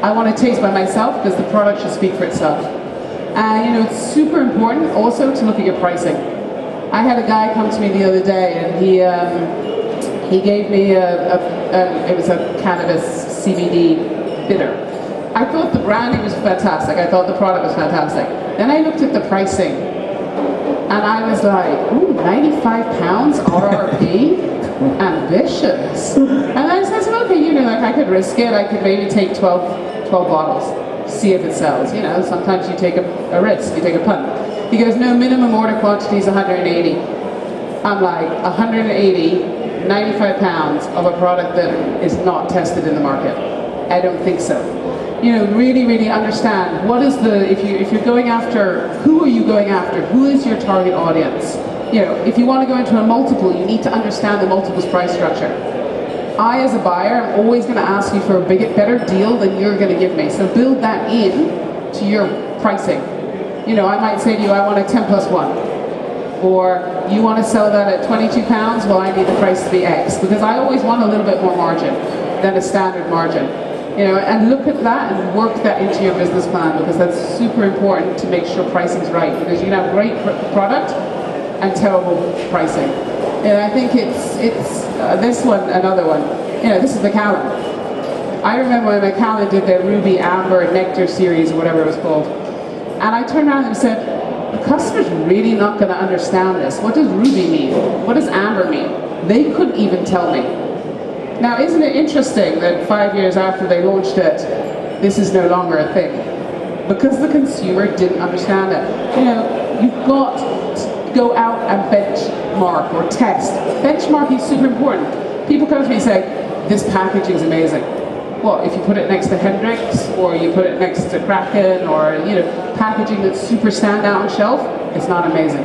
[SPEAKER 4] I want to taste by myself because the product should speak for itself. And it's super important also to look at your pricing. I had a guy come to me the other day and he gave me it was a cannabis CBD bitter. I thought the branding was fantastic. I thought the product was fantastic. Then I looked at the pricing and I was like, ooh, £95 RRP? Ambitious. And I said, okay, I could risk it. I could maybe take 12 bottles, see if it sells. Sometimes you take a risk, you take a punt. He goes, no, minimum order quantity is 180. I'm like, 180 £95 of a product that is not tested in the market. I don't think so. Really, really understand what is if you're going after, who are you going after? Who is your target audience? If you want to go into a multiple, you need to understand the multiple's price structure. I, as a buyer, am always going to ask you for a better deal than you're going to give me. So build that in to your pricing. I might say to you, I want a 10 plus 1. Or you want to sell that at £22, well, I need the price to be X, because I always want a little bit more margin than a standard margin. And look at that and work that into your business plan, because that's super important to make sure pricing's right, because you can have great product and terrible pricing. And I think it's this one, another one. This is Macallan. I remember when Macallan did their Ruby, Amber, Nectar series, or whatever it was called. And I turned around and said, the customer's really not going to understand this. What does Ruby mean? What does Amber mean? They couldn't even tell me. Now, isn't it interesting that 5 years after they launched it, this is no longer a thing? Because the consumer didn't understand it. You've got to go out and benchmark or test. Benchmarking is super important. People come to me and say, this packaging is amazing. Well, if you put it next to Hendrix, or you put it next to Kraken, or packaging that's super standout on shelf, it's not amazing.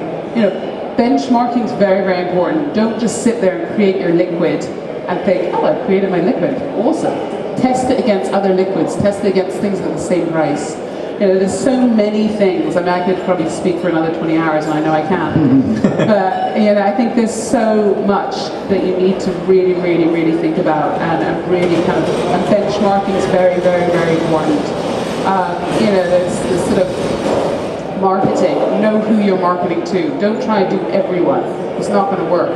[SPEAKER 4] Benchmarking is very, very important. Don't just sit there and create your liquid and think, oh, I've created my liquid. Awesome. Test it against other liquids. Test it against things at the same price. There's so many things. I could probably speak for another 20 hours, and I know I can. But I think there's so much that you need to really, really, really think about, and really and benchmarking is very, very, very important. There's this sort of marketing. Know who you're marketing to. Don't try to do everyone. It's not going to work.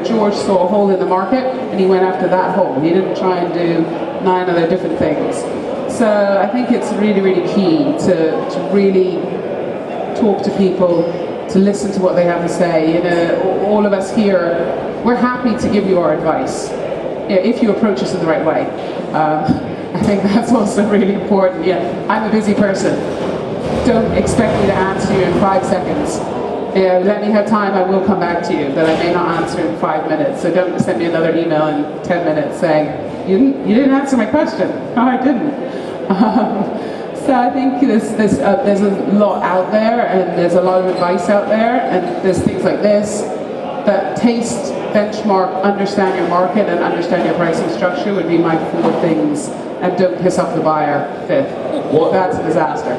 [SPEAKER 4] George saw a hole in the market, and he went after that hole. He didn't try and do 9 other different things. So I think it's really, really key to really talk to people, to listen to what they have to say. All of us here, we're happy to give you our advice, if you approach us in the right way. I think that's also really important. I'm a busy person. Don't expect me to answer you in 5 seconds. Let me have time, I will come back to you, but I may not answer in 5 minutes. So don't send me another email in 10 minutes saying, you didn't answer my question. No, I didn't. So I think there's a lot out there, and there's a lot of advice out there, and there's things like this. But taste, benchmark, understand your market, and understand your pricing structure would be my 4 things. and don't piss off the buyer, fifth. That's a disaster.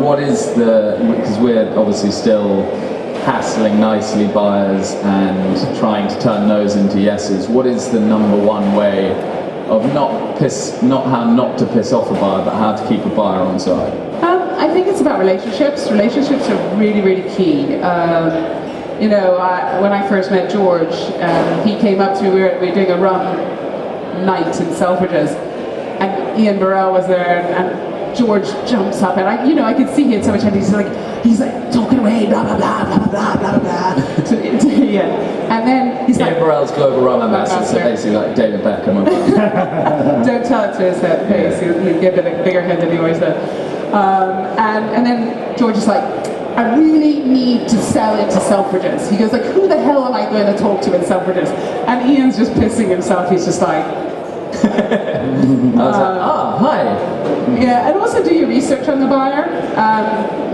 [SPEAKER 2] What is because we're obviously still hassling nicely buyers and trying to turn those into yeses, what is the number one way of not how not to piss off a buyer, but how to keep a buyer on side?
[SPEAKER 4] I think it's about relationships. Relationships are really, really key. You know, when I first met George, he came up to me, we were doing a rum night in Selfridges, and Ian Burrell was there, and George jumps up, and I could see he had so much energy. He's like talking away, blah blah blah blah blah blah blah to Ian, and then he's
[SPEAKER 2] Ian
[SPEAKER 4] like,
[SPEAKER 2] Burrell's global rum ambassador, so basically like David Beckham.
[SPEAKER 4] don't tell it to his face. He'll get a bigger head than he always does. And then George is like, I really need to sell it to Selfridges. He goes like, who the hell am I going to talk to in Selfridges? And Ian's just pissing himself. He's just like,
[SPEAKER 2] I was like, hi.
[SPEAKER 4] Yeah, and also do your research on the buyer.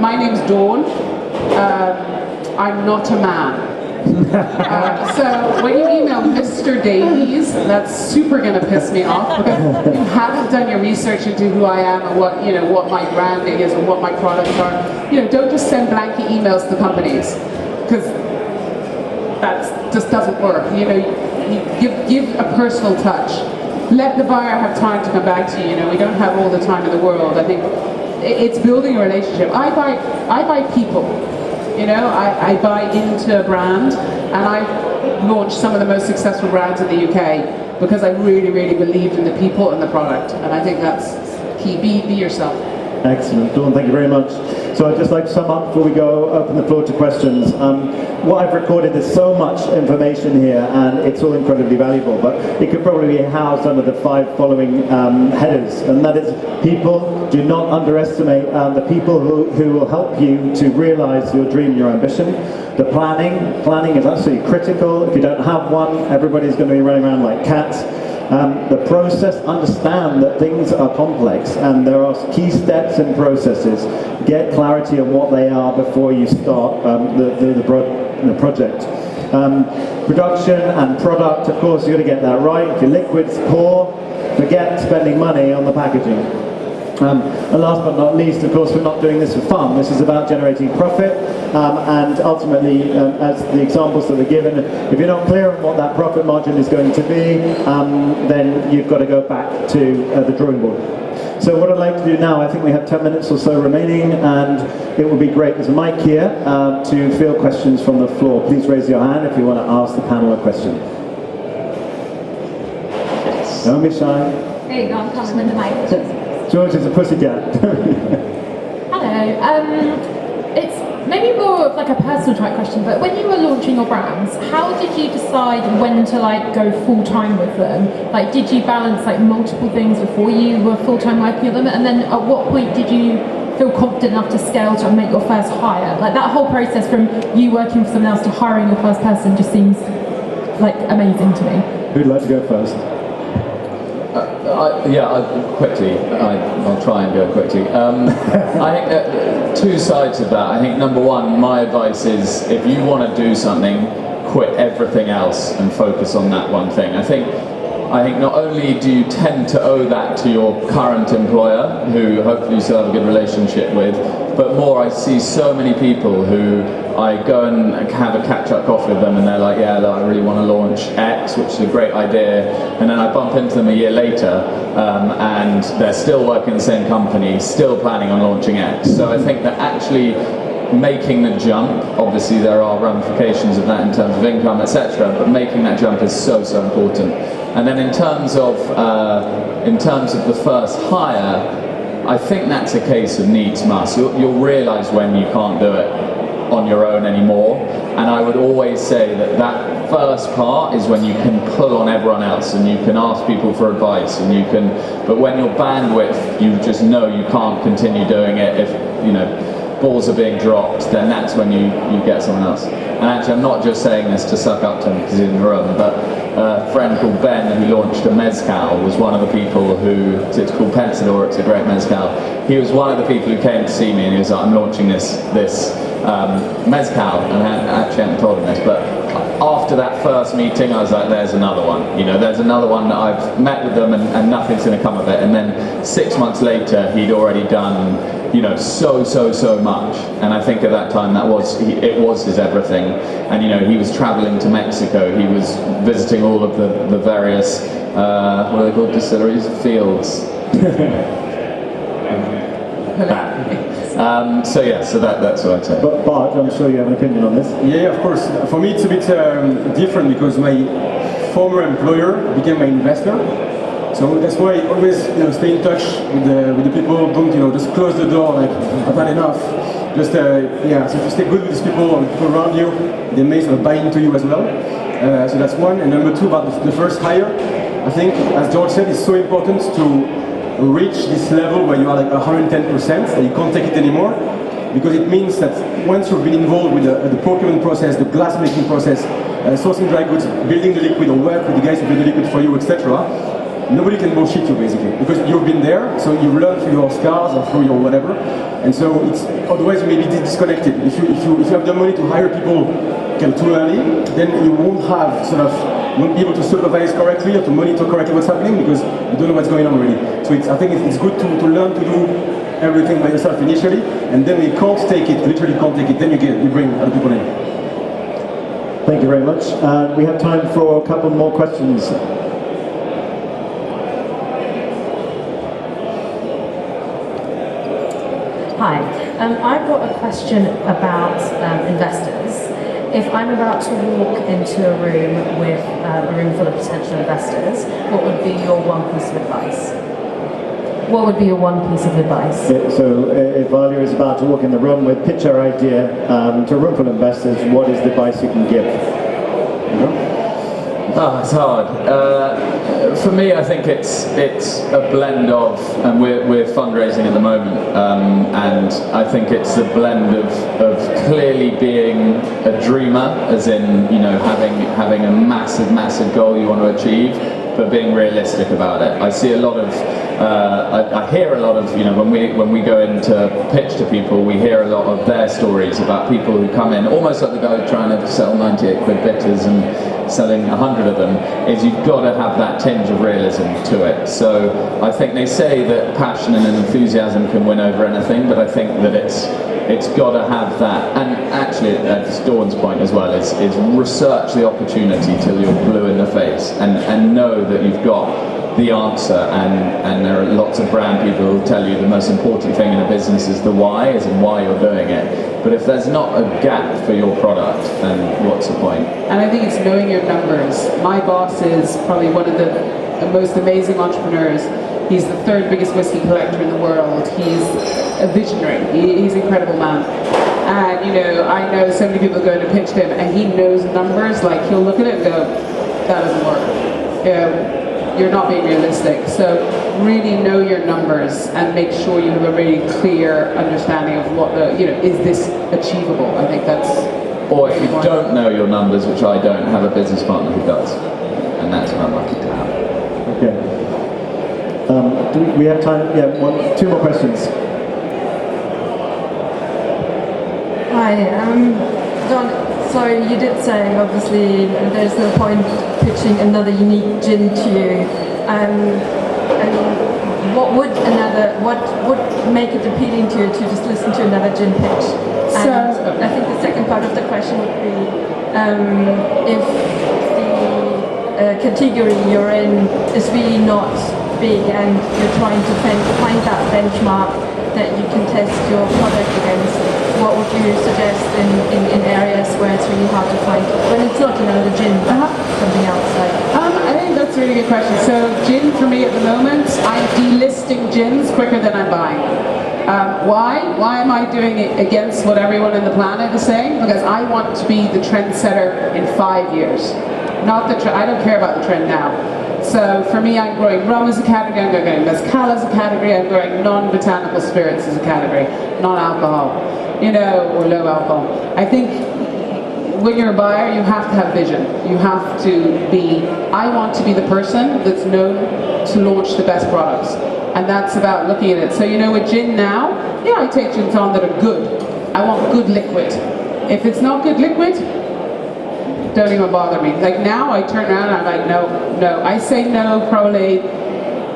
[SPEAKER 4] My name's Dawn. I'm not a man. So when you email Mr. Davies, that's super going to piss me off because you haven't done your research into who I am and what my branding is and what my products are. Don't just send blanket emails to companies because that just doesn't work. You give a personal touch. Let the buyer have time to come back to you. We don't have all the time in the world. I think it's building a relationship. I buy people. I buy into a brand, and I launched some of the most successful brands in the UK because I really, really believed in the people and the product. And I think that's key. Be yourself.
[SPEAKER 1] Excellent, Dawn, thank you very much. So I'd just like to sum up before we go open the floor to questions. What I've recorded, there's so much information here and it's all incredibly valuable, but it could probably be housed under the 5 following headers, and that is people. Do not underestimate the people who will help you to realize your dream and your ambition. The planning is absolutely critical. If you don't have one, everybody's going to be running around like cats. The process, understand that things are complex and there are key steps and processes. Get clarity on what they are before you start the project. Production and product, of course, you've got to get that right. If your liquid's poor, forget spending money on the packaging. And last but not least, of course, we're not doing this for fun. This is about generating profit, and ultimately, as the examples that were given, if you're not clear on what that profit margin is going to be, then you've got to go back to the drawing board. So what I'd like to do now, I think we have 10 minutes or so remaining, and it would be great, there's a mic here, to field questions from the floor. Please raise your hand if you want to ask the panel a question. Don't be shy.
[SPEAKER 6] There you go, I'm coming with the mic.
[SPEAKER 1] George is a pussycat.
[SPEAKER 6] Hello. It's maybe more of like a personal type question, but when you were launching your brands, how did you decide when to go full time with them? Did you balance multiple things before you were full time working at them? And then at what point did you feel confident enough to scale to make your first hire? That whole process from you working for someone else to hiring your first person just seems amazing to me.
[SPEAKER 1] Who'd like to go first?
[SPEAKER 2] I'll try and go quickly. I think two sides of that. I think number one, my advice is if you want to do something, quit everything else and focus on that one thing. I think not only do you tend to owe that to your current employer, who hopefully you still have a good relationship with, but more I see so many people who I go and have a catch-up coffee with them and they're like, yeah, look, I really want to launch X, which is a great idea, and then I bump into them a year later and they're still working in the same company, still planning on launching X. So I think that actually making the jump, obviously there are ramifications of that in terms of income, etc., but making that jump is so important. And then in terms of the first hire, I think that's a case of needs must. You'll realise when you can't do it on your own anymore, and I would always say that first part is when you can pull on everyone else and you can ask people for advice and but when your bandwidth, you just know you can't continue doing it if balls are being dropped, then that's when you get someone else. And actually, I'm not just saying this to suck up to him because he's in the room, but a friend called Ben who launched a mezcal was one of the people who, it's called Pensador, it's a great mezcal. He was one of the people who came to see me and he was like, I'm launching this mezcal, and I actually hadn't told him this, but after that first meeting, I was like, there's another one. You know, there's another one that I've met with them and nothing's going to come of it. And then 6 months later, he'd already done, you know, so much. And I think at that time it was his everything. And you know, he was traveling to Mexico. He was visiting all of the various, what are they called, distilleries? Fields. So yeah, so that's what I'd say.
[SPEAKER 1] But Bart, I'm sure you have an opinion on this.
[SPEAKER 3] Yeah, of course. For me, it's a bit different because my former employer became my investor. So that's why I always, you know, stay in touch with the people. Don't, you know, just close the door like I've had enough. Just yeah. So if you stay good with these people and people around you, they may sort of buy into you as well. So that's one. And number two, about the first hire, I think, as George said, it's so important to reach this level where you are like 110%, that you can't take it anymore, because it means that once you've been involved with the procurement process, the glass making process, sourcing dry goods, building the liquid, or work with the guys who build the liquid for you, etc., nobody can bullshit you basically, because you've been there, so you've learned through your scars or through your whatever, and so it's otherwise you may be disconnected. If you have the money to hire people too early, then you won't be able to supervise correctly or to monitor correctly what's happening, because you don't know what's going on really. So I think it's good to learn to do everything by yourself initially, and then when you can't take it, literally can't take it, then you bring other people in.
[SPEAKER 1] Thank you very much. We have time for a couple more questions.
[SPEAKER 7] Hi, I've got a question about investors. If I'm about to walk into a room with a room full of potential investors, what would be your one piece of advice? What would be your one piece of advice?
[SPEAKER 1] So if Alia is about to walk in the room with pitch her idea to a room full of investors, what is the advice you can give? You know?
[SPEAKER 2] Oh, it's hard. For me, I think it's a blend of, and we're fundraising at the moment, and I think it's a blend of clearly being a dreamer, as in, you know, having a massive goal you want to achieve, but being realistic about it. I see a lot of, I hear a lot of, you know, when we go in to pitch to people, we hear a lot of their stories about people who come in, almost like the guy trying to sell 98 quid bitters and selling 100 of them, is you've got to have that tinge of realism to it. So I think they say that passion and enthusiasm can win over anything, but I think that it's got to have that. And actually, that's Dawn's point as well, is research the opportunity till you're blue in the face, and know that you've got the answer, and there are lots of brand people who tell you the most important thing in a business is the why, as in why you're doing it. But if there's not a gap for your product, then what's the point?
[SPEAKER 4] And I think it's knowing your numbers. My boss is probably one of the most amazing entrepreneurs. He's the third biggest whiskey collector in the world. He's a visionary. He's an incredible man. And you know, I know so many people going to pitch him, and he knows numbers. Like, he'll look at it and go, that doesn't work. You know, you're not being realistic. So really know your numbers and make sure you have a really clear understanding of what the, you know, is this achievable? I think that's...
[SPEAKER 2] Or if you don't know your numbers, which I don't, have a business partner who does. And that's what I'm lucky to have.
[SPEAKER 1] Okay. Do we have time? Yeah, two more questions.
[SPEAKER 7] Hi, Don, so you did say, obviously, there's no point pitching another unique gin to you. And what would make it appealing to you to just listen to another gin pitch? And I think the second part of the question would be, if the category you're in is really not big and you're trying to find that benchmark that you can test your product against, what would you suggest in areas where it's really hard to find, when it's not another gin, but something else?
[SPEAKER 4] I think that's a really good question. So gin for me at the moment, I'm delisting gins quicker than I'm buying. Why? Why am I doing it against what everyone on the planet is saying? Because I want to be the trendsetter in 5 years. Not the I don't care about the trend now. So for me, I'm growing rum as a category, I'm growing mezcal as a category, I'm growing non-botanical spirits as a category, non-alcohol, you know, or low alcohol. I think when you're a buyer, you have to have vision. You have to be, I want to be the person that's known to launch the best products. And that's about looking at it. So, you know, with gin now, yeah, I take gins on that are good. I want good liquid. If it's not good liquid, don't even bother me. Like now I turn around and I'm like, no. I say no probably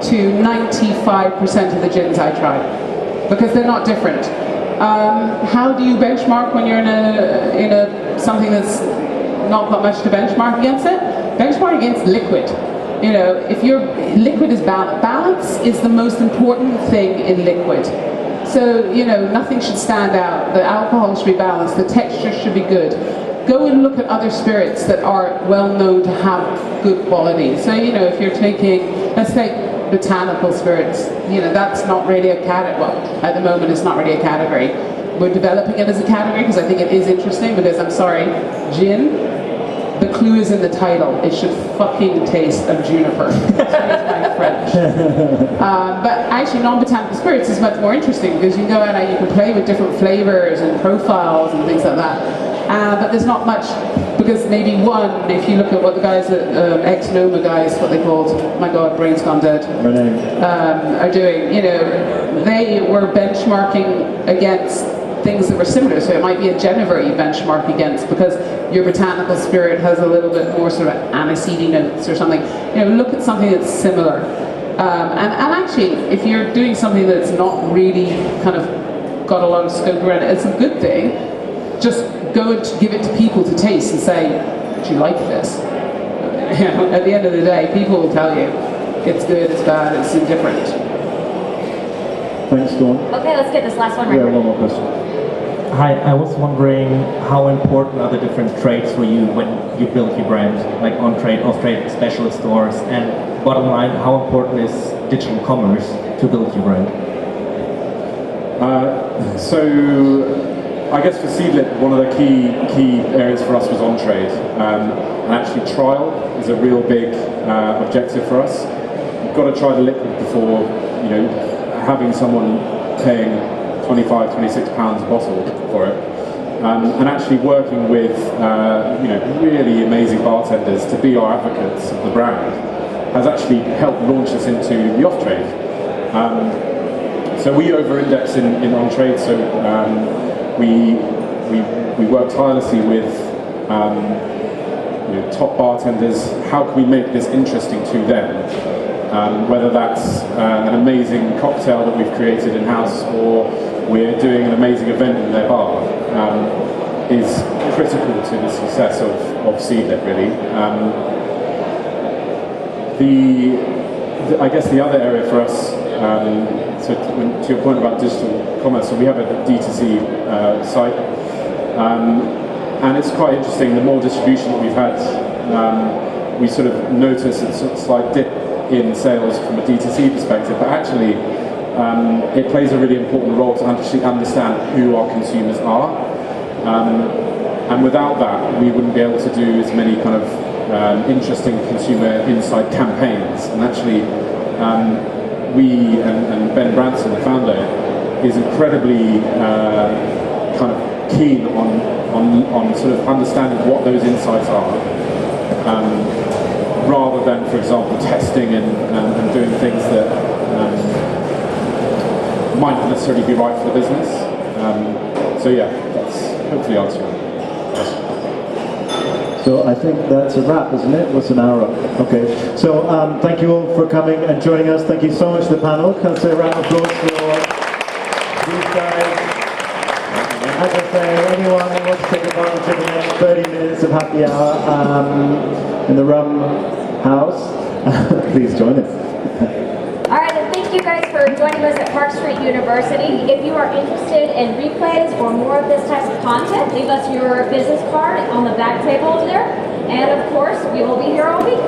[SPEAKER 4] to 95% of the gins I try, because they're not different. How do you benchmark when you're in a something that's not got much to benchmark against it? Benchmark against liquid. You know, if your liquid is balance. Balance is the most important thing in liquid. So, you know, nothing should stand out. The alcohol should be balanced. The texture should be good. Go and look at other spirits that are well known to have good quality. So, you know, if you're taking, let's take botanical spirits, you know, that's not really a category. Well, at the moment it's not really a category. We're developing it as a category because I think it is interesting, because I'm sorry, gin, the clue is in the title. It should fucking taste of juniper. Excuse my French. But actually non-botanical spirits is much more interesting, because you can go out and you can play with different flavors and profiles and things like that. But there's not much, because maybe one, if you look at what the guys at ex-Noma guys, what they called, my god, brain's gone dead, are doing, you know, they were benchmarking against things that were similar. So it might be a Genever you benchmark against, because your botanical spirit has a little bit more sort of aniseedy notes or something. You know, look at something that's similar. And actually, if you're doing something that's not really kind of got a lot of scope around it, it's a good thing. Just go and give it to people to taste and say, do you like this? You know, at the end of the day, people will tell you it's good, it's bad, it's indifferent.
[SPEAKER 1] Thanks, Dawn.
[SPEAKER 8] Okay, let's get this last one right.
[SPEAKER 1] Yeah, one more question.
[SPEAKER 9] Hi, I was wondering how important are the different trades for you when you build your brand, like on-trade, off-trade, specialist stores, and bottom line, how important is digital commerce to build your brand?
[SPEAKER 5] So I guess for Seedlip, one of the key areas for us was on-trade, and actually trial is a real big objective for us. You've got to try the liquid before, you know, having someone paying 25, 26 pounds a bottle for it, and actually working with you know, really amazing bartenders to be our advocates of the brand has actually helped launch us into the off-trade. So we over-index in on-trade, so we work tirelessly with you know, top bartenders. How can we make this interesting to them? Whether that's an amazing cocktail that we've created in-house, or we're doing an amazing event in their bar, is critical to the success of Seedlip, really. I guess the other area for us, so to your point about digital commerce, so we have a D2C site, and it's quite interesting. The more distribution that we've had, we sort of notice a slight dip in sales from a D2C perspective, but actually it plays a really important role to actually understand who our consumers are, and without that we wouldn't be able to do as many kind of interesting consumer insight campaigns. And actually we and Ben Branson, the founder, is incredibly kind of keen on sort of understanding what those insights are, rather than, for example, testing and doing things that might not necessarily be right for the business. So yeah, that's hopefully answering the question.
[SPEAKER 1] So I think that's a wrap, isn't it? What's an hour up? Okay. So thank you all for coming and joining us. Thank you so much to the panel. Can I say a round of applause for these guys? As I say, anyone who wants to take advantage of the next 30 minutes of happy hour in the Rum House, please join us.
[SPEAKER 8] All right, and thank you guys for joining us at Park Street University. If you are interested in replays or more of this type of content, leave us your business card on the back table over there. And of course, we will be here all week.